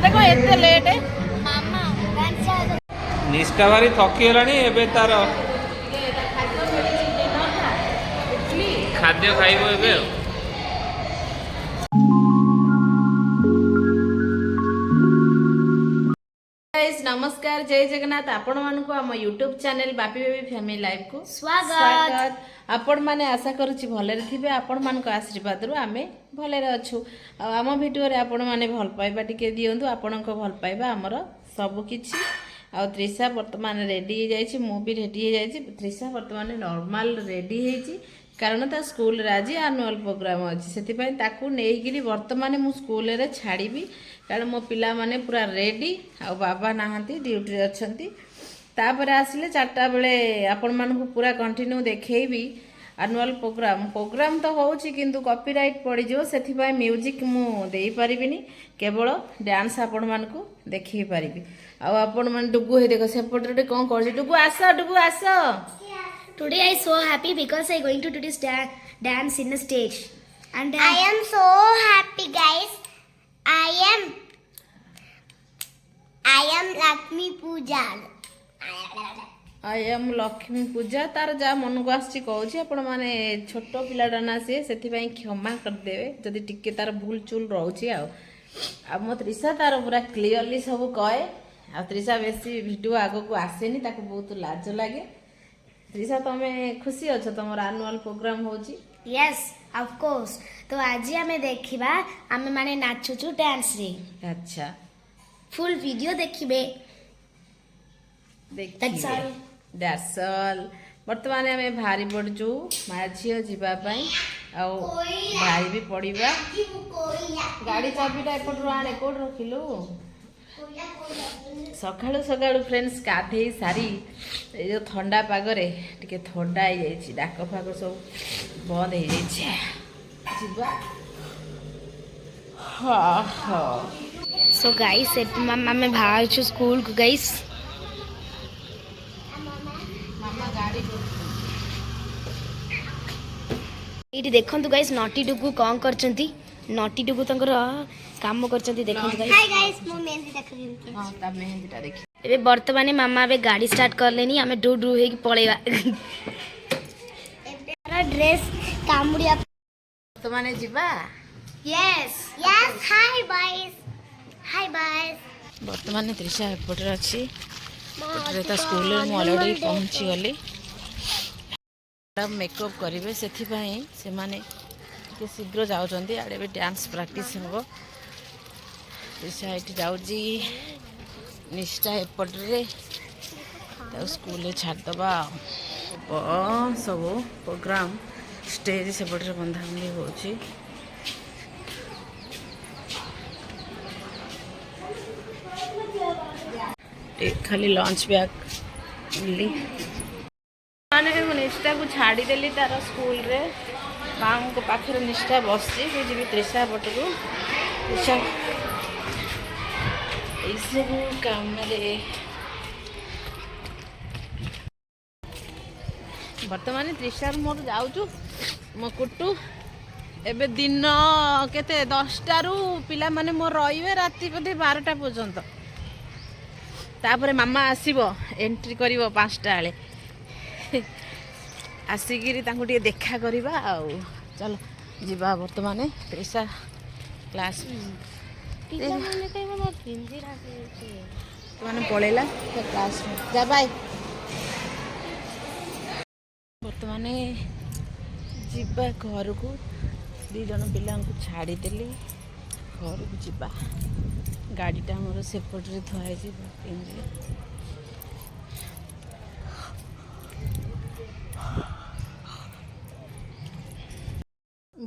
ଆରେ କଣ ଏତେ ଲେଟ୍? ନିଷ୍ଠା ଭାରି ଥକିଗଲାଣି ଏବେ ତାର ଖାଦ୍ୟ ଖାଇବ ଏବେ ଆଉ। ନମସ୍କାର, ଜୟ ଜଗନ୍ନାଥ। ଆପଣ ମାନଙ୍କୁ ଆମ YouTube channel Bapi baby family life କୁ ସ୍ୱାଗତ। ଆପଣ ମାନେ ଆଶା କରୁଛି ଭଲରେ ଥିବେ। ଆପଣ ମାନଙ୍କ ଆଶୀର୍ବାଦରୁ ଆମେ ଭଲରେ ଅଛୁ। ଆଉ ଆମ ଭିଡ଼ିଓରେ ଆପଣ ମାନେ ଭଲ ପାଇବା ଟିକେ ଦିଅନ୍ତୁ। ଆପଣଙ୍କ ଭଲ ପାଇବା ଆମର ସବୁ କିଛି। ଆଉ ତ୍ରିଷା ବର୍ତ୍ତମାନ ରେଡି ହେଇଯାଇଛି, ମୁଁ ବି ରେଡି ହେଇଯାଇଛି। ତ୍ରିଷା ବର୍ତ୍ତମାନ ନର୍ମାଲ ରେଡି ହେଇଛି କାରଣ ତା ସ୍କୁଲରେ ଆଜି ଆନୁଆଲ ପ୍ରୋଗ୍ରାମ ଅଛି। ସେଥିପାଇଁ ତାକୁ ନେଇକିରି ବର୍ତ୍ତମାନ ମୁଁ ସ୍କୁଲରେ ଛାଡ଼ିବି କାରଣ ମୋ ପିଲାମାନେ ପୁରା ରେଡି। ଆଉ ବାବା ନାହାନ୍ତି, ଡ୍ୟୁଟିରେ ଅଛନ୍ତି। ତାପରେ ଆସିଲେ 4ଟା ବେଳେ ଆପଣମାନଙ୍କୁ ପୁରା କଣ୍ଟିନ୍ୟୁ ଦେଖେଇବି ଆନୁଆଲ ପ୍ରୋଗ୍ରାମ ତ ହେଉଛି କିନ୍ତୁ କପିରାଇଟ୍ ପଡ଼ିଯିବ। ସେଥିପାଇଁ ମ୍ୟୁଜିକ୍ ମୁଁ ଦେଇପାରିବିନି, କେବଳ ଡ୍ୟାନ୍ସ ଆପଣମାନଙ୍କୁ ଦେଖେଇ ପାରିବି। ଆଉ ଆପଣମାନେ ଡୁଗୁ ହେଇ ଦେଖ ସେପଟରେ କ'ଣ କରୁଛି। ଡୁଗୁ ଆସ, ଡୁଗୁ ଆସ। Today I so happy because I going to do this dance in the stage. And I am so happy, guys. I am Lakshmi Pooja. I am Lakshmi Pooja. ତାର ଯାହା ମନକୁ ଆସିଛି କହୁଛି। ଆପଣମାନେ ଛୋଟ ପିଲାଟା ନା ସିଏ, ସେଥିପାଇଁ କ୍ଷମା କରିଦେବେ ଯଦି ଟିକେ ତାର ଭୁଲ ଚୁଲ ରହୁଛି। ଆଉ ମୋ ତ୍ରିଷା ତାର ପୁରା କ୍ଲିୟରଲି ସବୁ କହେ। ଆଉ ତ୍ରିଷା ବେଶୀ ଭିଡ଼ିଓ ଆଗକୁ ଆସେନି, ତାକୁ ବହୁତ ଲାଜ ଲାଗେ। ତ୍ରିଷା ତମେ ଖୁସି ଅଛ ତମର ଆନୁଆଲ ପ୍ରୋଗ୍ରାମ ହେଉଛି? yes, of course. तो आज हमें देखिबा हमें माने नाचुचु डांस रे। ଆଚ୍ଛା, फुल वीडियो देखिबे। That's all. That's all. ବର୍ତ୍ତମାନ ଆମେ ବାହାରି ପଡ଼ୁଛୁ ମା ଝିଅ ଯିବା ପାଇଁ। ଆଉ ବାହାରି ବି ପଡ଼ିବା। ଗାଡ଼ି ଚାବିଟା ଏପଟରୁ ଆଣେ, କେଉଁଠି ରଖିଲୁ? ସକାଳୁ ସକାଳୁ ଫ୍ରେଣ୍ଡସ୍ ଗାଧେଇ ସାରି ଏଇ ଯେଉଁ ଥଣ୍ଡା ପାଗରେ ଟିକେ ଥଣ୍ଡା ହେଇଯାଇଛି, ଡାକ ଫାକ ସବୁ ବନ୍ଦ ହେଇଯାଇଛି। ଯିବା। ହଁ ହଁ। So guys, ଆମେ ବାହାରୁଛୁ ସ୍କୁଲ କୁ guys। ମାମା ଗାଡ଼ି ଏଇଠି ଦେଖନ୍ତୁ ଗାଇସ୍ ନଟି ଡୁଗୁ କ'ଣ କରିଛନ୍ତି। ନଟି ଡୁଗୁ ତାଙ୍କର କାମ କରିଛନ୍ତି ଦେଖନ୍ତୁ ଗାଇସ୍। Hi guys, ମୁଁ ମେହେନ୍ଦି ଦେଖୁଛି। ହଁ ତା ମେହେନ୍ଦିଟା ଦେଖି। ଏବେ ବର୍ତ୍ତମାନ ମାମା ଏବେ ଗାଡ଼ି ଷ୍ଟାର୍ଟ କଲେନି, ଆମେ ଡୁ ଡୁ ହେଇକି ପଳେଇବା। ଏବେ ଡ୍ରେସ୍ କାମୁଡ଼ିଆ। ବର୍ତ୍ତମାନ ଯିବା। yes Hi boys. Hi boys. ବର୍ତ୍ତମାନ ତ୍ରିଷା ଏପଟରେ ଅଛି। ଏପଟରେ ତା ସ୍କୁଲରେ ମୁଁ ଅଲରେଡ଼ି ପହଞ୍ଚିଗଲି। ମେକଅପ୍ କରିବେ, ସେଥିପାଇଁ ସେମାନେ ଟିକେ ଶୀଘ୍ର ଯାଉଛନ୍ତି। ଆଡ଼େ ବି ଡ୍ୟାନ୍ସ ପ୍ରାକ୍ଟିସ୍ ହେବ। ତ୍ରିଷା ଏଠି ଯାଉଛି, ନିଷ୍ଠା ଏପଟରେ ତାକୁ ସ୍କୁଲରେ ଛାଡ଼ିଦେବା। ହେବ ସବୁ ପ୍ରୋଗ୍ରାମ। ଷ୍ଟେଜ୍ ସେପଟରେ ବନ୍ଧାବନ୍ଧି ହେଉଛି। ଖାଲି ଲଞ୍ଚ ବ୍ୟାଗ୍ ଓନ୍ଲି। ମାନେ ମୁଁ ନିଷ୍ଠାକୁ ଛାଡ଼ିଦେଲି ତାର ସ୍କୁଲରେ। ମାଆଙ୍କ ପାଖରେ ନିଷ୍ଠା ବସିଛି। ମୁଁ ଯିବି ତ୍ରିଷା ପଟକୁ। ତ୍ରିଷା ଏଇସବୁ କାମରେ ବର୍ତ୍ତମାନ ତ୍ରିଷାରୁ ମୋର ଯାଉଛୁ ମୋ କୁଟୁ। ଏବେ ଦିନ କେତେ 10ଟାରୁ ପିଲାମାନେ ମୋର ରହିବେ ରାତି ବୋଧେ 12ଟା ପର୍ଯ୍ୟନ୍ତ। ତାପରେ ମାମା ଆସିବ, ଏଣ୍ଟ୍ରି କରିବ 5ଟା ବେଳେ। ଆସିକିରି ତାଙ୍କୁ ଟିକେ ଦେଖା କରିବା। ଆଉ ଚାଲ ଯିବା ବର୍ତ୍ତମାନ ତ୍ରିଷା କ୍ଲାସ୍। ବର୍ତ୍ତମାନ ପଳେଇଲା କ୍ଲାସ୍। ଯା ବାଇ। ବର୍ତ୍ତମାନ ଯିବା ଘରକୁ। 2 ଜଣ ପିଲାଙ୍କୁ ଛାଡ଼ିଦେଲି, ଘରକୁ ଯିବା। ଗାଡ଼ିଟା ଆମର ସେପଟରେ ଥୁଆ ହେଇଛି ପାର୍କିଂରେ।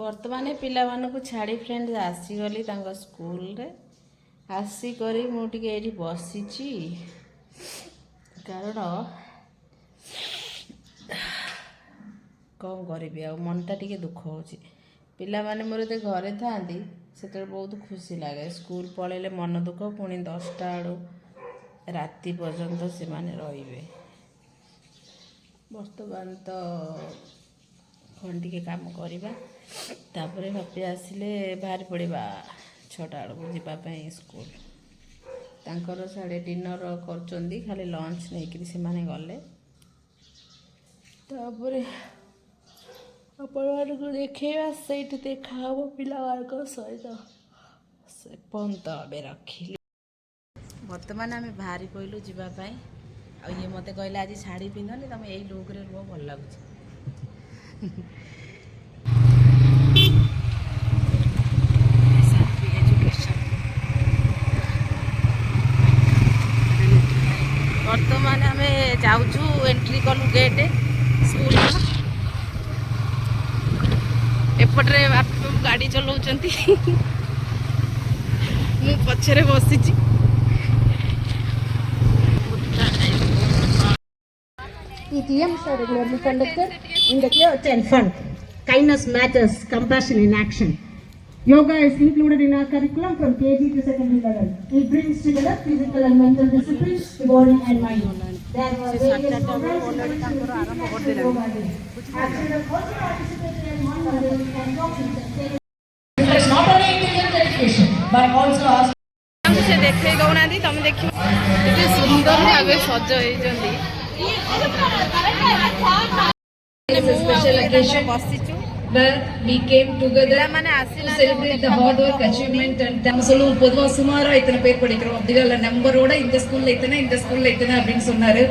ବର୍ତ୍ତମାନ ପିଲାମାନଙ୍କୁ ଛାଡ଼ି ଫ୍ରେଣ୍ଡ ଆସିଗଲି ତାଙ୍କ ସ୍କୁଲରେ। ଆସିକରି ମୁଁ ଟିକେ ଏଇଠି ବସିଛି କାରଣ କ'ଣ କରିବି ଆଉ, ମନଟା ଟିକେ ଦୁଃଖ ହେଉଛି। ପିଲାମାନେ ମୋର ଯେତେ ଘରେ ଥାଆନ୍ତି ସେତେବେଳେ ବହୁତ ଖୁସି ଲାଗେ। ସ୍କୁଲ ପଳେଇଲେ ମନ ଦୁଃଖ। ପୁଣି 10ଟା ବେଳୁ ରାତି ପର୍ଯ୍ୟନ୍ତ ସେମାନେ ରହିବେ। ବର୍ତ୍ତମାନ ତ କ'ଣ ଟିକେ କାମ କରିବା, ତାପରେ ଭାପି ଆସିଲେ ବାହାରି ପଡ଼ିବା 6ଟା ବେଳକୁ ଯିବା ପାଇଁ ସ୍କୁଲ। ତାଙ୍କର ସାଡ଼େ ଡିନର କରୁଛନ୍ତି, ଖାଲି ଲଞ୍ଚ ନେଇକିରି ସେମାନେ ଗଲେ। ତାପରେ ଆପଣମାନଙ୍କୁ ଦେଖେଇବା, ସେଇଠି ଦେଖା ହେବ ପିଲାମାନଙ୍କ ସହିତ। ସେ ପର୍ଯ୍ୟନ୍ତ ଏବେ ରଖିଲି। ବର୍ତ୍ତମାନ ଆମେ ବାହାରି ପଡ଼ିଲୁ ଯିବା ପାଇଁ। ଆଉ ଇଏ ମୋତେ କହିଲେ ଆଜି ଶାଢ଼ୀ ପିନ୍ଧନି, ତମେ ଏଇ ଲୁକ୍ରେ ରୁହ, ଭଲ ଲାଗୁଛି। ବର୍ତ୍ତମାନ ଆମେ ଯାଉଛୁ, ଏଣ୍ଟ୍ରି କଲୁ ଗେଟ୍ ସ୍କୁଲର। ଏପଟରେ ବାପା ଗାଡ଼ି ଚଲାଉଛନ୍ତି, ମୁଁ ପଛରେ ବସିଛି। ETMs are regularly conducted in the year 10 fund. Kindness matters, compassion in action. Yoga is included in our curriculum from KG to secondary level. It brings together physical and mental disciplines, the body and mind. There were various programs in yoga day. Children also participated in one model and talking. It's not only intelligent education, but also our ସେ ଦେଖେଇ ଦଉନାହାନ୍ତି, ତମେ ଦେଖିବ କେତେ ସୁନ୍ଦର ଭାବେ ସଜ ହେଇଛନ୍ତି। special occasion ବସିଛୁ, where we came together ପିଲାମାନେ to ଆସିନାହାନ୍ତି, celebrate the hard work, achievement and நம்ம சொல்லுவோம் பொதுவா சுமாரா இத்தனை பேர் படிக்கிறோம் அப்படிங்கிற நம்பரோட இந்த ஸ்கூல்ல இத்தனை அப்படின்னு சொன்னாரு.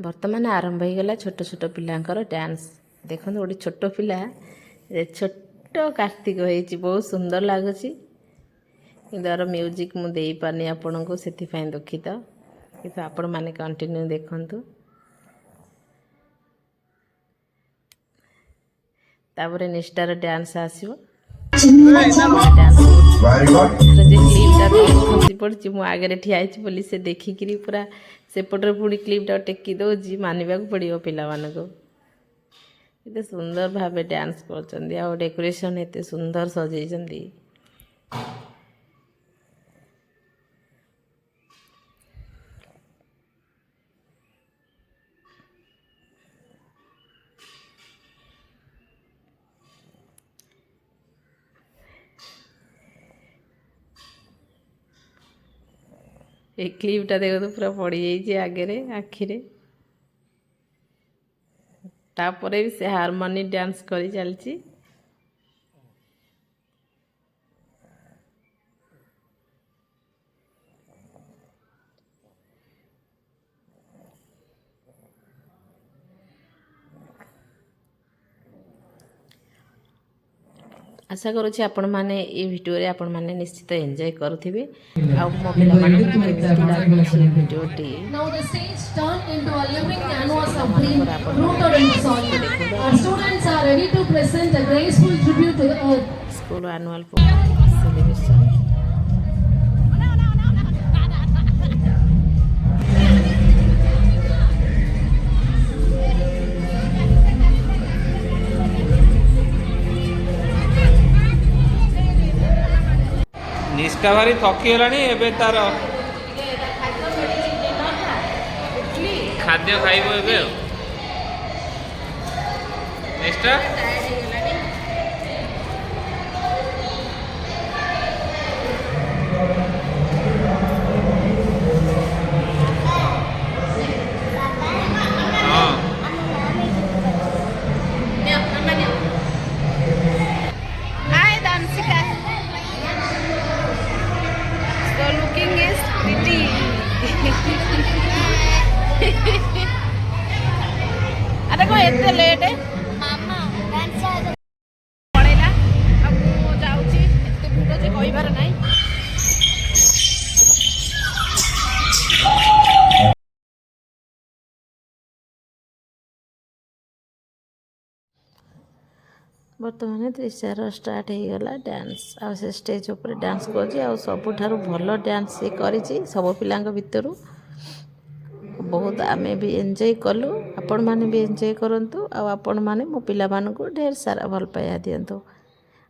ବର୍ତ୍ତମାନ ଆରମ୍ଭ ହେଇଗଲା ଛୋଟ ଛୋଟ ପିଲାଙ୍କର ଡ୍ୟାନ୍ସ। ଦେଖନ୍ତୁ ଗୋଟେ ଛୋଟ ପିଲା, ଛୋଟ କାର୍ତ୍ତିକ ହେଇଛି, ବହୁତ ସୁନ୍ଦର ଲାଗୁଛି। କିନ୍ତୁ ଆର ମ୍ୟୁଜିକ୍ ମୁଁ ଦେଇପାରୁନି ଆପଣଙ୍କୁ, ସେଥିପାଇଁ ଦୁଃଖିତ। କିନ୍ତୁ ଆପଣମାନେ କଣ୍ଟିନ୍ୟୁ ଦେଖନ୍ତୁ। ତାପରେ ନିଷ୍ଠାର ଡ୍ୟାନ୍ସ ଆସିବ। ଯେ କ୍ଲିପ୍ଟା ଖସି ପଡ଼ିଛି, ମୁଁ ଆଗରେ ଠିଆ ହେଇଛି ବୋଲି ସେ ଦେଖିକିରି ପୁରା ସେପଟରେ ପୁଣି କ୍ଲିପ୍ଟା ଟେକି ଦେଉଛି। ମାନିବାକୁ ପଡ଼ିବ ପିଲାମାନଙ୍କୁ, ଏତେ ସୁନ୍ଦର ଭାବେ ଡ୍ୟାନ୍ସ କରୁଛନ୍ତି, ଆଉ ଡେକୋରେସନ୍ ଏତେ ସୁନ୍ଦର ସଜେଇଛନ୍ତି। এই କ୍ଲିପ୍ଟା ଦେଖନ୍ତୁ ପୁରା ପଡ଼ିଯାଇଛି ଆଗରେ ଆଖିରେ। ତାପରେ ବି ସେ ହାରମୋନି ଡ୍ୟାନ୍ସ କରି ଚାଲିଛି। आशा करुँच आपण मैंने ये वीडियो आपण मैंने निश्चित एंजॉय करुथिबे। आ मो पिलामानकु केमिति लागुछि वीडियोटी। Now the stage turned into a living canvas of green rooted in the soil. Our students are ready to present a graceful tribute to the earth. School annual celebration. ନିଷ୍ଠା ଭାରି ଥକିଗଲାଣି, ଏବେ ତାର ଖାଦ୍ୟ ଖାଇବ ଏବେ ଆଉ। ନିଷ୍ଠା Hi Danshika. So looking is pretty. अरे को एते लेट है मामा डांस पड़ेला। अब मु जाउची, एते भिड जे कहिबार नाही। बर्तमान त्रिशार स्टार्ट हो गला डांस। आ से स्टेज ऊपर डांस कर सबुठारु भल डांस से करिछि सब पिलांग भितरु। ବହୁତ ଆମେ ବି ଏନ୍ଜୟ କଲୁ, ଆପଣମାନେ ବି ଏନ୍ଜୟ କରନ୍ତୁ। ଆଉ ଆପଣମାନେ ମୋ ପିଲାମାନଙ୍କୁ ଢେର ସାରା ଭଲ ପାଇବା ଦିଅନ୍ତୁ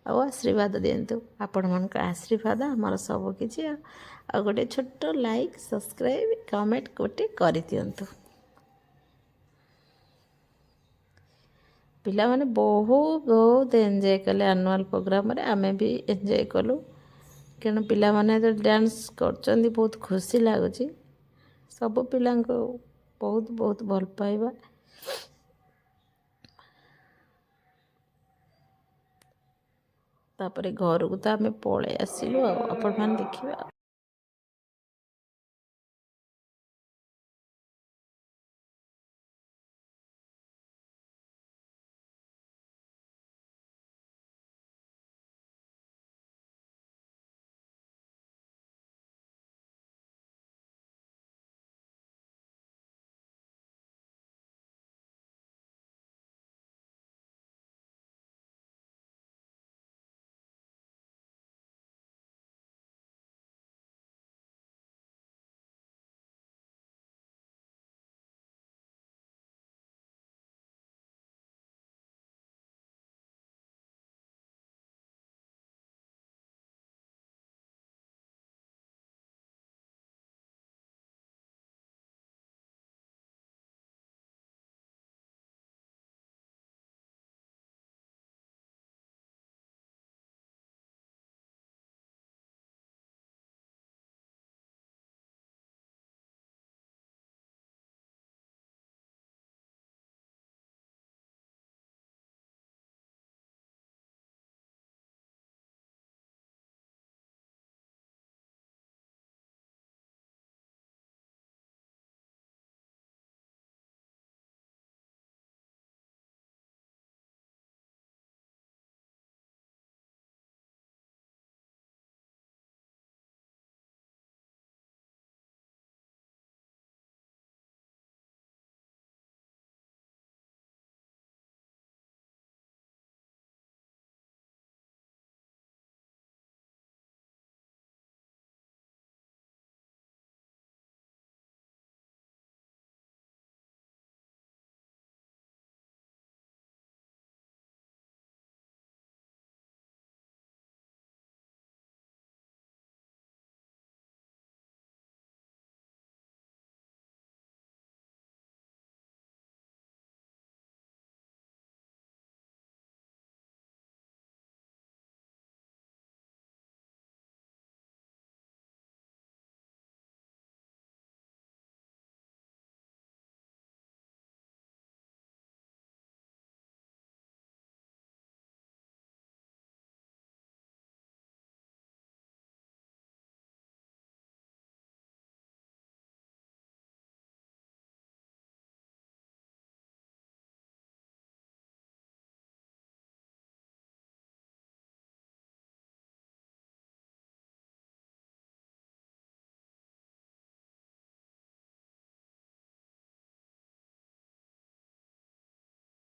ଆଉ ଆଶୀର୍ବାଦ ଦିଅନ୍ତୁ। ଆପଣମାନଙ୍କ ଆଶୀର୍ବାଦ ଆମର ସବୁକିଛି। ଆଉ ଗୋଟେ ଛୋଟ ଲାଇକ୍, ସବସ୍କ୍ରାଇବ୍, କମେଣ୍ଟ ଗୋଟେ କରିଦିଅନ୍ତୁ। ପିଲାମାନେ ବହୁତ ଏନ୍ଜୟ କଲେ ଆନୁଆଲ୍ ପ୍ରୋଗ୍ରାମରେ, ଆମେ ବି ଏନ୍ଜୟ କଲୁ। କାରଣ ପିଲାମାନେ ତ ଡ୍ୟାନ୍ସ କରୁଛନ୍ତି, ବହୁତ ଖୁସି ଲାଗୁଛି। ସବୁ ପିଲାଙ୍କୁ ବହୁତ ବହୁତ ଭଲ ପାଇବା। ତାପରେ ଘରକୁ ତ ଆମେ ପଳେଇ ଆସିଲୁ, ଆଉ ଆପଣମାନେ ଦେଖିବେ ଆଉ।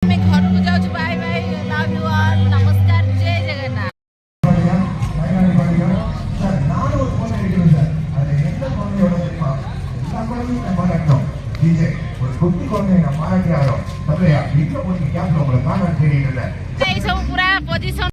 ଆମେ ଘରକୁ ଯାଉଛୁ। Bye bye, love you all, ନମସ୍କାର, ଜୟ ଜଗନ୍ନାଥ। ଏଇ ସବୁ ପୁରା ପୋଜିସନ